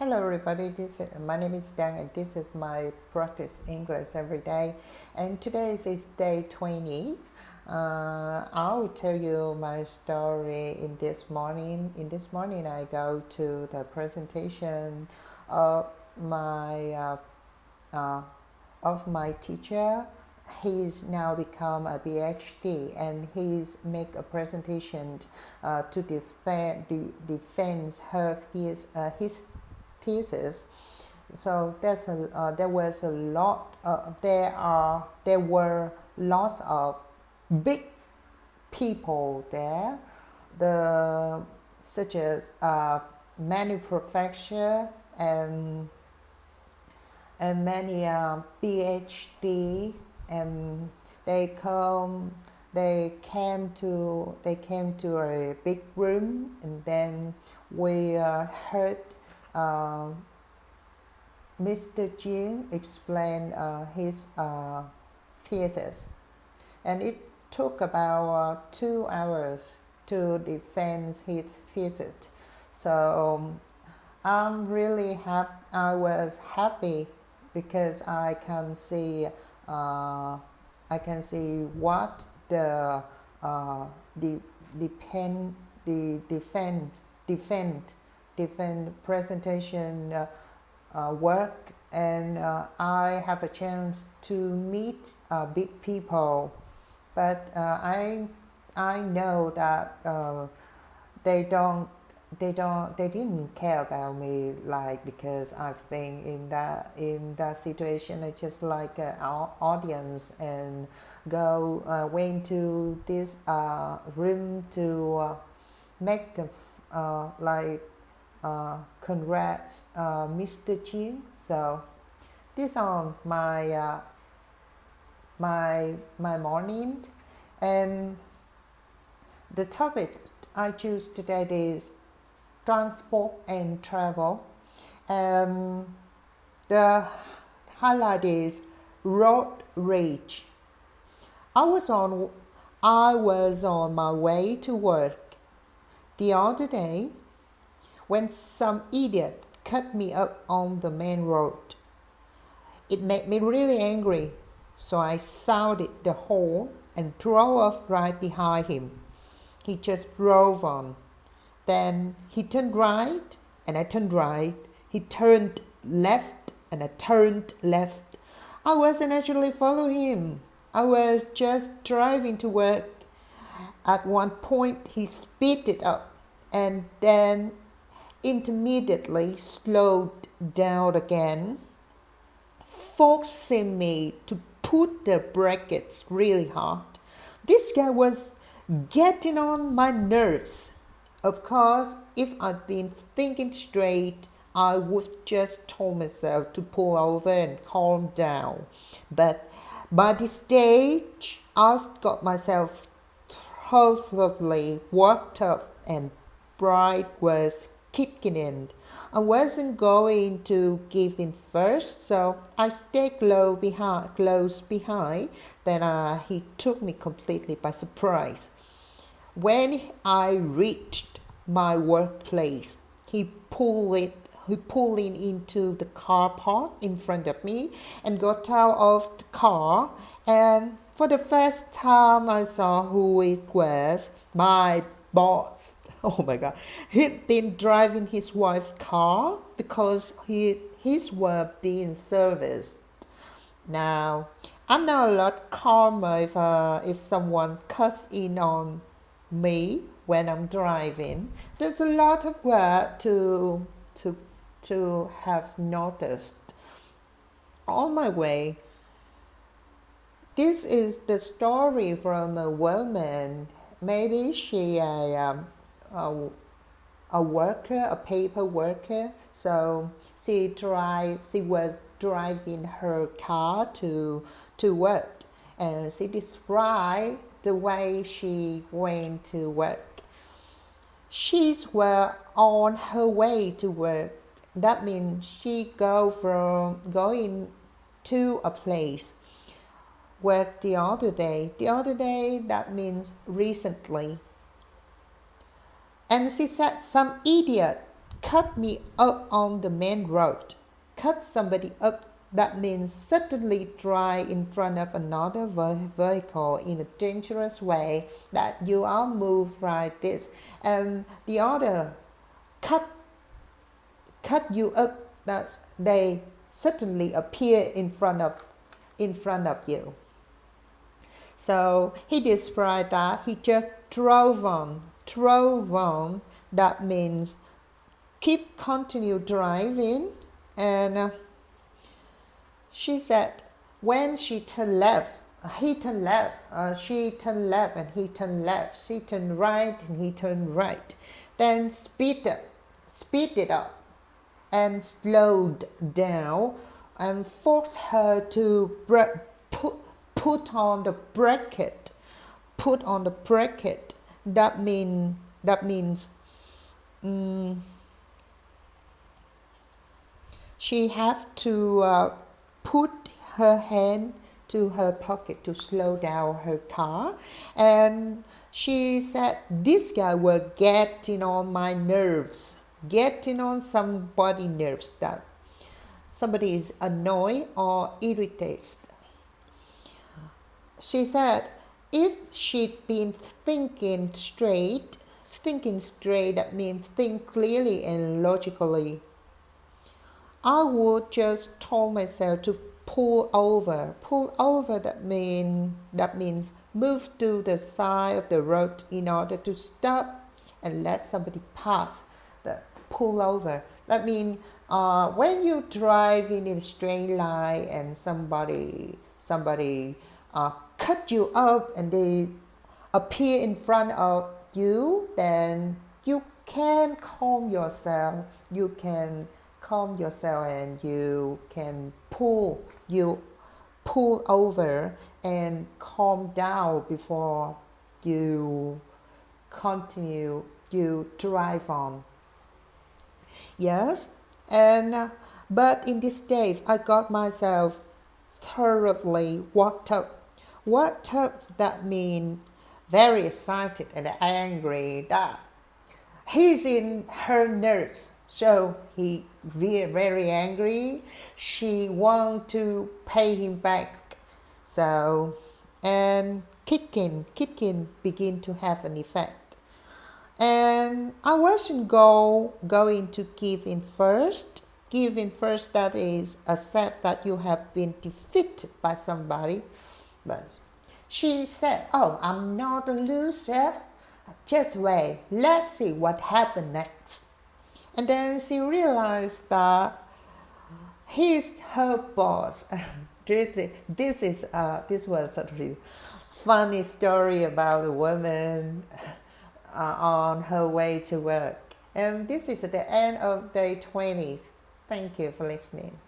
Hello everybody, my name is Dan and this is my practice English every day, and today is day 20. I'll tell you my story in this morning. In this morning I go to the presentation of my uh, of my teacher. He's now become a PhD and he's make a presentation to defend his thesis. So there was a lot. There were lots of big people there, the such as manufacturer and many PhD, and they came to a big room, and then we heard uh, Mr. Jin explain his thesis, and it took about 2 hours to defend his thesis. So I was happy because what the depend the defend presentation work, and I have a chance to meet big people, but I know that they didn't care about me, like, because I've been in that situation. I just like our audience and went to this room to make the congrats Mr. Chin. So this on my morning, and the topic I choose today is transport and travel, and the highlight is road rage. I was on my way to work the other day when some idiot cut me up on the main road. It made me really angry, so I sounded the horn and drove off right behind him. He just drove on. Then he turned right, and I turned right. He turned left, and I turned left. I wasn't actually following him. I was just driving to work. At one point, he speeded up, and then intermittently slowed down again, forcing me to put the brakes really hard. This guy was getting on my nerves. Of course, if I'd been thinking straight, I would just told myself to pull over and calm down. But by this stage, I've got myself totally worked up and pride was kicking in. I wasn't going to give in first, so I stayed close behind. Then he took me completely by surprise. When I reached my workplace, he pulled in into the car park in front of me and got out of the car. And for the first time, I saw who it was, my boss. Oh my God. He'd been driving his wife's car because his were being serviced. Now, I'm not a lot calmer if someone cuts in on me when I'm driving. There's a lot of work to have noticed. On my way, this is the story from a woman. Maybe she a worker, a paper worker. So she was driving her car to work, and she described the way she went to work. She's well on her way to work. That means she going to a place. Work the other day. The other day, that means recently. And she said some idiot cut me up on the main road. Cut somebody up, that means suddenly drive in front of another vehicle in a dangerous way, that you are moved like this, and the other cut you up, that they suddenly appear in front of you. So he described that he just drove on, that means continue driving. And she said when she turned left, he turned left, she turned left, and he turned left, she turned right, and he turned right, then speeded up and slowed down and forced her to put on the bracket. That means she have to put her hand to her pocket to slow down her car. And she said this guy was getting on my nerves, getting on somebody's nerves, that somebody is annoyed or irritated. She said if she'd been thinking straight, that means think clearly and logically, I would just told myself to pull over. That means move to the side of the road in order to stop and let somebody pass. The pull over. That means when you drive in a straight line and somebody cut you up and they appear in front of you, then you can calm yourself. You can calm yourself and you can pull over and calm down before you continue you drive on. Yes, and but in this stage I got myself thoroughly worked up. That means very excited and angry, that he's in her nerves. So he very angry. She want to pay him back. So and kicking begin to have an effect. And I wasn't going to give in first. Give in first, that is accept that you have been defeated by somebody. But she said, oh, I'm not a loser. Just wait, let's see what happened next. And then she realized that he's her boss. This was a really funny story about a woman on her way to work. And this is the end of day 20. Thank you for listening.